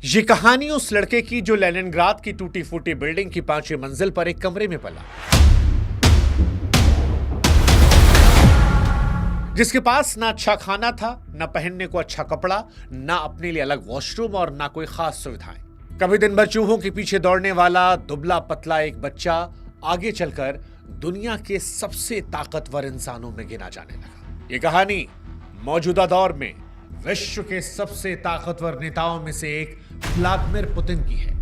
ये कहानी उस लड़के की जो लेनिनग्राद की टूटी फूटी बिल्डिंग की 5वीं मंजिल पर एक कमरे में पला, जिसके पास ना अच्छा खाना था, ना पहनने को अच्छा कपड़ा, ना अपने लिए अलग वॉशरूम और ना कोई खास सुविधाएं। कभी दिन भर चूहों के पीछे दौड़ने वाला दुबला पतला एक बच्चा आगे चलकर दुनिया के सबसे ताकतवर इंसानों में गिना जाने लगा। ये कहानी मौजूदा दौर में विश्व के सबसे ताकतवर नेताओं में से एक व्लादिमीर पुतिन की है।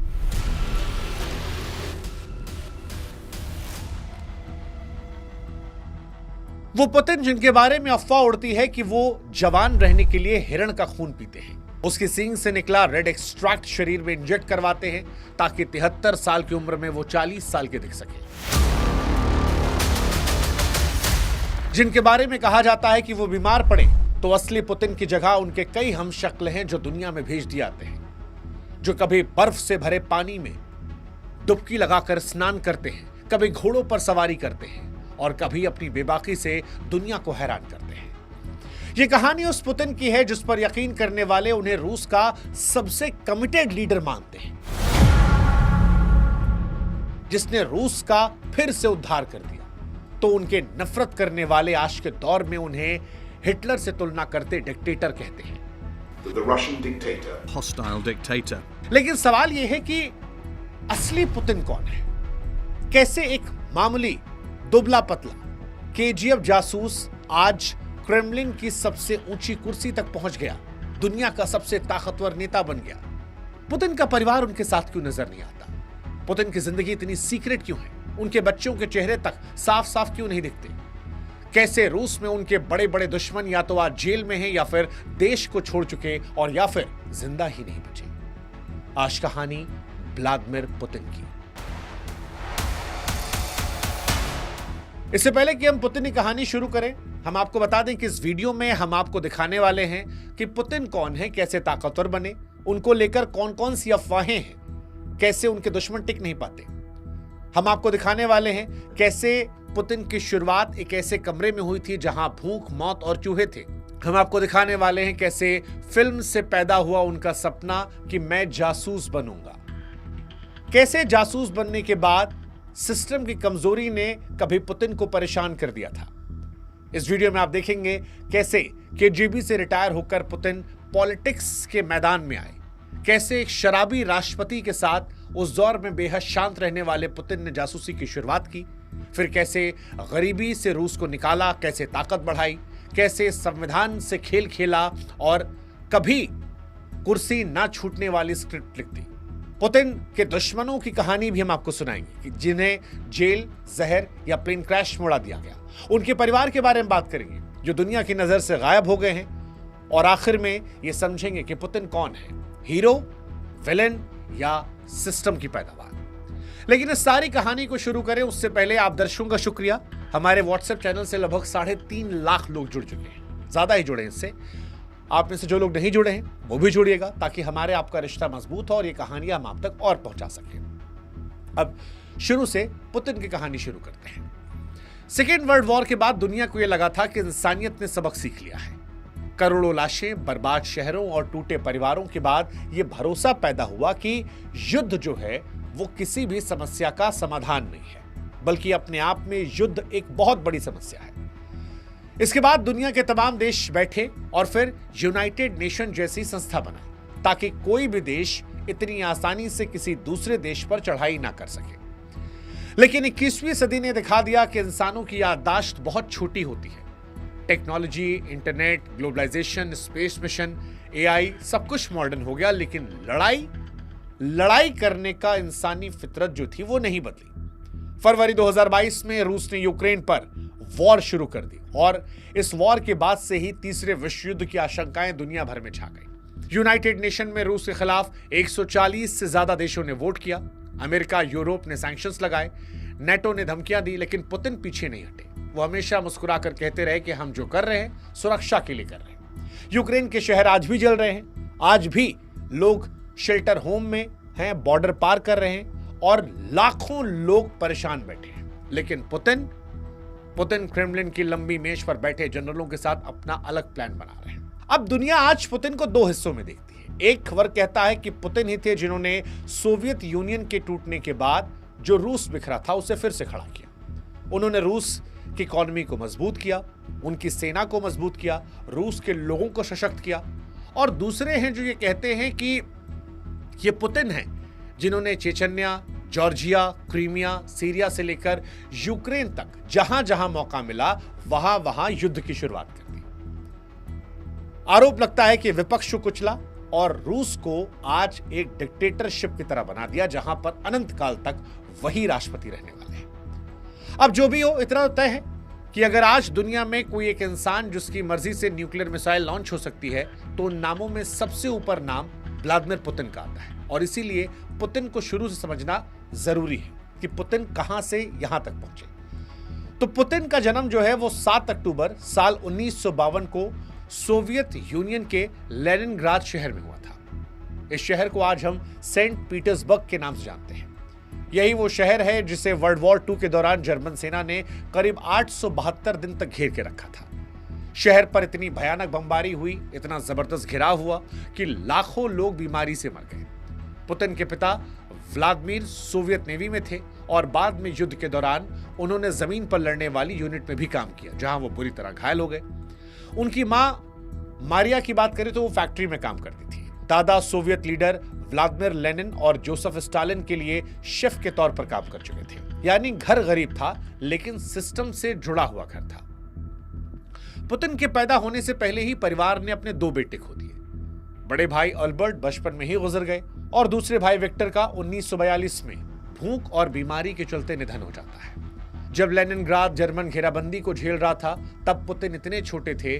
वो पुतिन जिनके बारे में अफवाह उड़ती है कि वो जवान रहने के लिए हिरण का खून पीते हैं, उसकी सींग से निकला रेड एक्सट्रैक्ट शरीर में इंजेक्ट करवाते हैं ताकि 73 साल की उम्र में वो 40 साल के दिख सके, जिनके बारे में कहा जाता है कि वो बीमार पड़े तो असली पुतिन की जगह उनके कई हमशक्ल हैं जो दुनिया में भेज दिए जाते हैं, जो कभी बर्फ से भरे पानी में डुबकी लगाकर स्नान करते हैं, कभी घोड़ों पर सवारी करते हैं और कभी अपनी बेबाकी से दुनिया को हैरान करते हैं। यह कहानी उस पुतिन की है जिस पर यकीन करने वाले उन्हें रूस का सबसे कमिटेड लीडर मानते हैं, जिसने रूस का फिर से उद्धार कर दिया, तो उनके नफरत करने वाले आज के दौर में उन्हें हिटलर से तुलना करते डिक्टेटर कहते हैं। The Russian dictator. Hostile dictator. लेकिन सवाल यह है कि असली पुतिन कौन है? कैसे एक मामूली दुबला पतला केजीएफ जासूस आज क्रेमलिन की सबसे ऊंची कुर्सी तक पहुंच गया, दुनिया का सबसे ताकतवर नेता बन गया? पुतिन का परिवार उनके साथ क्यों नजर नहीं आता? पुतिन की जिंदगी इतनी सीक्रेट क्यों है? उनके बच्चों के चेहरे तक साफ साफ क्यों नहीं दिखते? कैसे रूस में उनके बड़े बड़े दुश्मन या तो आज जेल में हैं या फिर देश को छोड़ चुके और या फिर जिंदा ही नहीं बचे? आज कहानी व्लादिमीर पुतिन की। इससे पहले कि हम पुतिन की कहानी शुरू करें, हम आपको बता दें कि इस वीडियो में हम आपको दिखाने वाले हैं कि पुतिन कौन है, कैसे ताकतवर बने, उनको लेकर कौन कौन सी अफवाहें हैं, कैसे उनके दुश्मन टिक नहीं पाते। हम आपको दिखाने वाले हैं कैसे पुतिन की शुरुआत एक ऐसे कमरे में हुई थी जहां भूख, मौत और चूहे थे। हम आपको दिखाने वाले हैं कैसे फिल्म से पैदा हुआ उनका सपना कि मैं जासूस बनूंगा, कैसे जासूस बनने के बाद सिस्टम की कमजोरी ने कभी पुतिन को परेशान कर दिया था। इस वीडियो में आप देखेंगे कैसे केजीबी से रिटायर होकर पुतिन पॉलिटिक्स के मैदान में आए, कैसे एक शराबी राष्ट्रपति के साथ उस दौर में बेहद शांत रहने वाले पुतिन ने जासूसी की शुरुआत की, फिर कैसे गरीबी से रूस को निकाला, कैसे ताकत बढ़ाई, कैसे संविधान से खेल खेला और कभी कुर्सी ना छूटने वाली स्क्रिप्ट लिख दी। पुतिन के दुश्मनों की कहानी भी हम आपको सुनाएंगे कि जिन्हें जेल, जहर या प्लेन क्रैश में उड़ा दिया गया। उनके परिवार के बारे में बात करेंगे जो दुनिया की नजर से गायब हो गए हैं, और आखिर में यह समझेंगे कि पुतिन कौन है, हीरो, विलेन या सिस्टम की पैदावार। लेकिन इस सारी कहानी को शुरू करें उससे पहले आप दर्शकों का शुक्रिया। हमारे व्हाट्सएप चैनल से लगभग 3.5 लाख लोग जुड़ चुके हैं, ज्यादा ही जुड़े इससे। आप में से जो लोग नहीं जुड़े हैं वो भी जुड़िएगा ताकि हमारे आपका रिश्ता मजबूत हो और ये कहानियां हम आप तक और पहुंचा सकें। अब शुरू से पुतिन की कहानी शुरू करते हैं। सेकेंड वर्ल्ड वॉर के बाद दुनिया को यह लगा था कि इंसानियत ने सबक सीख लिया है। करोड़ों लाशें, बर्बाद शहरों और टूटे परिवारों के बाद यह भरोसा पैदा हुआ कि युद्ध जो है वो किसी भी समस्या का समाधान नहीं है, बल्कि अपने आप में युद्ध एक बहुत बड़ी समस्या है। इसके बाद दुनिया के तमाम देश बैठे और फिर यूनाइटेड नेशन जैसी संस्था बनाई ताकि कोई भी देश इतनी आसानी से किसी दूसरे देश पर चढ़ाई ना कर सके। लेकिन 21वीं सदी ने दिखा दिया कि इंसानों की याददाश्त बहुत छोटी होती है। Technology, internet, globalisation, space mission, AI, सब कुछ मॉडर्न हो गया, लेकिन लड़ाई करने का इंसानी फितरत जो थी वो नहीं बदली। फरवरी 2022 में रूस ने यूक्रेन पर वॉर शुरू कर दी और इस वॉर के बाद से ही तीसरे विश्व युद्ध की आशंकाएं दुनिया भर में छा गई। यूनाइटेड नेशन में रूस के खिलाफ 140 से ज्यादा देशों ने वोट किया। अमेरिका, यूरोप ने सैंक्शंस लगाए, नेटो ने धमकियां दी, लेकिन पुतिन पीछे नहीं हटे। वो हमेशा मुस्कुराकर कहते रहे कि हम जो कर रहे हैं सुरक्षा के लिए कर रहे हैं। यूक्रेन के शहर आज भी जल रहे हैं, आज भी लोग शेल्टर होम में हैं, बॉर्डर पार कर रहे हैं और लाखों लोग परेशान बैठे हैं। लेकिन पुतिन क्रेमलिन की लंबी मेज पर बैठे जनरलों के साथ अपना अलग प्लान बना रहे हैं। अब दुनिया आज पुतिन को दो हिस्सों में देखती है, एक खबर कहता है कि पुतिन ही थे जिन्होंने सोवियत यूनियन के टूटने के बाद जो रूस बिखरा था उसे फिर से खड़ा किया। उन्होंने रूस की इकोनॉमी को मजबूत किया, उनकी सेना को मजबूत किया, रूस के लोगों को सशक्त किया। और दूसरे हैं जो ये कहते हैं कि ये पुतिन हैं जिन्होंने चेचन्या, जॉर्जिया, क्रीमिया, सीरिया से लेकर यूक्रेन तक जहां जहां मौका मिला वहां वहां युद्ध की शुरुआत कर दी। आरोप लगता है कि विपक्ष को कुचला और रूस को आज एक डिक्टेटरशिप की तरह बना दिया जहां पर अनंत काल तक वही राष्ट्रपति रहने वाले हैं। अब जो भी हो, इतना तय है कि अगर आज दुनिया में कोई एक इंसान जिसकी मर्जी से न्यूक्लियर मिसाइल लॉन्च हो सकती है तो उन नामों में सबसे ऊपर नाम व्लादिमीर पुतिन का आता है। और इसीलिए पुतिन को शुरू से समझना जरूरी है कि पुतिन कहां से यहां तक पहुंचे। तो पुतिन का जन्म जो है वो 7 अक्टूबर साल 1952 को सोवियत यूनियन के लेनिनग्राद शहर में हुआ था। इस शहर को आज हम सेंट पीटर्सबर्ग के नाम से जानते हैं। यही वो शहर है जिसे वर्ल्ड वॉर II के दौरान जर्मन सेना ने करीब 872 दिन तक घेर के रखा था। शहर पर इतनी भयानक बमबारी हुई, इतना जबरदस्त घेराव हुआ कि लाखों लोग बीमारी से मर गए। पुतिन के पिता व्लादिमीर सोवियत नेवी में थे और बाद में युद्ध के दौरान उन्होंने जमीन पर लड़ने वाली यूनिट में भी काम किया जहां वो बुरी तरह घायल हो गए। उनकी मां मारिया की बात करें तो वो फैक्ट्री में काम करती थी। दादा सोवियत लीडर व्लादिमीर लेनिन और जोसेफ स्टालिन के लिए शेफ के तौर पर काम कर चुके थे। यानी घर गरीब था लेकिन सिस्टम से जुड़ा हुआ घर था। पुतिन के पैदा होने से पहले ही परिवार ने अपने 2 बेटे खो दिए। बड़े भाई अल्बर्ट बचपन में ही गुजर गए और दूसरे भाई विक्टर का 1942 में भूख और बीमारी के चलते निधन हो जाता है। जब लेनिनग्राद जर्मन घेराबंदी को झेल रहा था तब पुतिन इतने छोटे थे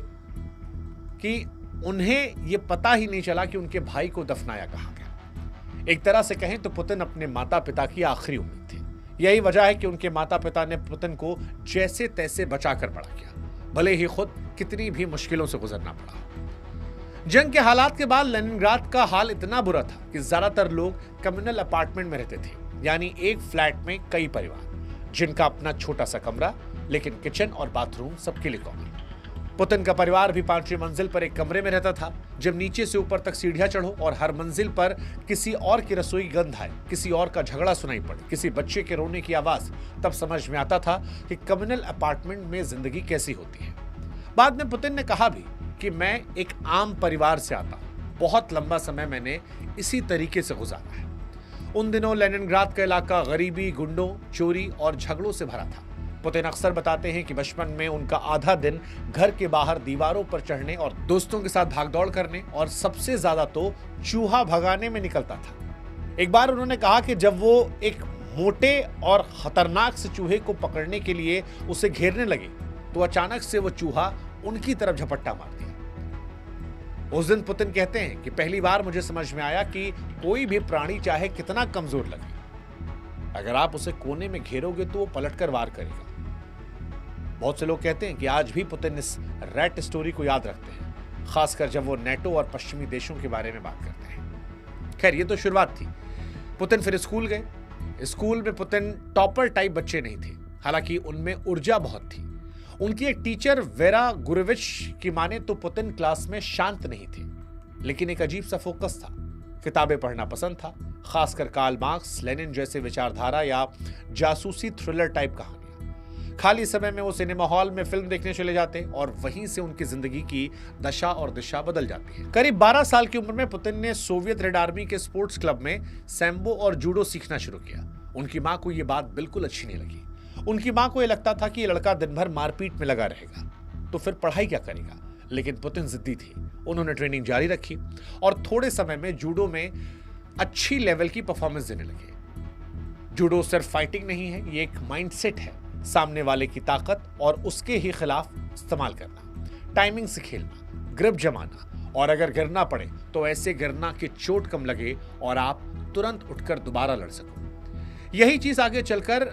कि उन्हें यह पता ही नहीं चला कि उनके भाई को दफनाया कहां गया। एक तरह से कहें तो पुतिन अपने माता पिता की आखिरी उम्मीद थे। यही वजह है कि उनके माता पिता ने पुतिन को जैसे तैसे बचाकर बड़ा किया, भले ही खुद कितनी भी मुश्किलों से गुजरना पड़ा। जंग के हालात के बाद लेनिनग्राद का हाल इतना बुरा था कि ज्यादातर लोग कम्युनल अपार्टमेंट में रहते थे, यानी एक फ्लैट में कई परिवार जिनका अपना छोटा सा कमरा, लेकिन किचन और बाथरूम सबके लिए कॉमन। पुतिन का परिवार भी 5वीं मंजिल पर एक कमरे में रहता था। जब नीचे से ऊपर तक सीढ़ियां चढ़ो और हर मंजिल पर किसी और की रसोई गंध आए, किसी और का झगड़ा सुनाई पड़े, किसी बच्चे के रोने की आवाज, तब समझ में आता था कि कम्युनल अपार्टमेंट में जिंदगी कैसी होती है। बाद में पुतिन ने कहा भी कि मैं एक आम परिवार से आता हूं, बहुत लंबा समय मैंने इसी तरीके से गुजारा है। उन दिनों लेनिनग्राद का इलाका गरीबी, गुंडों, चोरी और झगड़ों से भरा था। पुतिन अक्सर बताते हैं कि बचपन में उनका आधा दिन घर के बाहर दीवारों पर चढ़ने और दोस्तों के साथ भागदौड़ करने और सबसे ज्यादा तो चूहा भगाने में निकलता था। एक बार उन्होंने कहा कि जब वो एक मोटे और खतरनाक से चूहे को पकड़ने के लिए उसे घेरने लगे तो अचानक से वो चूहा उनकी तरफ झपट्टा मार दिया। उस दिन पुतिन कहते हैं कि पहली बार मुझे समझ में आया कि कोई भी प्राणी चाहे कितना कमजोर लगे, अगर आप उसे कोने में घेरोगे तो वो पलटकर वार करेगा। बहुत से लोग कहते हैं कि आज भी पुतिन इस रैट स्टोरी को याद रखते हैं, खासकर जब वो नेटो और पश्चिमी देशों के बारे में बात करते हैं। खैर, ये तो शुरुआत थी। पुतिन फिर स्कूल गए। स्कूल में पुतिन टॉपर टाइप बच्चे नहीं थे, हालांकि उनमें ऊर्जा बहुत थी। उनकी एक टीचर वेरा गुरेविच की माने तो पुतिन क्लास में शांत नहीं थे, लेकिन एक अजीब सा फोकस था। किताबें पढ़ना पसंद था, खासकर कार्ल मार्क्स, लेनिन जैसे विचारधारा या जासूसी थ्रिलर टाइप कहानियां। खाली समय में वो सिनेमा हॉल में फिल्म देखने चले जाते और वहीं से उनकी जिंदगी की दशा और दिशा बदल जाती है। करीब 12 साल की उम्र में पुतिन ने सोवियत रेड आर्मी के स्पोर्ट्स क्लब में सैम्बो और जूडो सीखना शुरू किया। उनकी मां को यह बात बिल्कुल अच्छी नहीं लगी। उनकी मां को यह लगता था कि ये लड़का दिन भर मारपीट में लगा रहेगा तो फिर पढ़ाई क्या करेगा, लेकिन पुतिन जिद्दी थी। उन्होंने ट्रेनिंग जारी रखी और थोड़े समय में जूडो में अच्छी लेवल की परफॉर्मेंस देने लगे। जूडो सिर्फ फाइटिंग नहीं है, ये एक माइंडसेट है, सामने वाले की ताकत और उसके ही खिलाफ इस्तेमाल करना, टाइमिंग से खेलना, ग्रिप जमाना और अगर गिरना पड़े तो ऐसे गिरना कि चोट कम लगे और आप तुरंत उठकर दोबारा लड़ सको। यही चीज आगे चलकर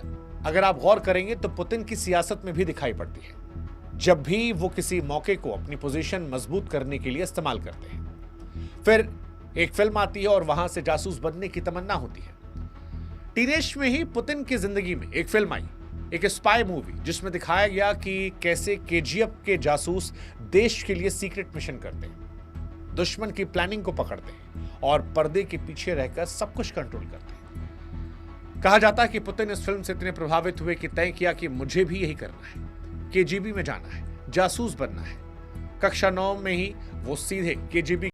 अगर आप गौर करेंगे तो पुतिन की सियासत में भी दिखाई पड़ती है, जब भी वो किसी मौके को अपनी पोजीशन मजबूत करने के लिए इस्तेमाल करते हैं। फिर एक फिल्म आती है और वहां से जासूस बनने की तमन्ना होती है। टीनेज में ही पुतिन की जिंदगी में एक फिल्म आई, एक स्पाई मूवी, जिसमें दिखाया गया कि कैसे केजीएफ के जासूस देश के लिए सीक्रेट मिशन करते हैं। दुश्मन की प्लानिंग को पकड़ते हैं और पर्दे के पीछे रहकर सब कुछ कंट्रोल करते हैं। कहा जाता है कि पुतिन इस फिल्म से इतने प्रभावित हुए कि तय किया कि मुझे भी यही करना है, केजीबी में जाना है, जासूस बनना है। कक्षा 9 में ही वो सीधे केजीबी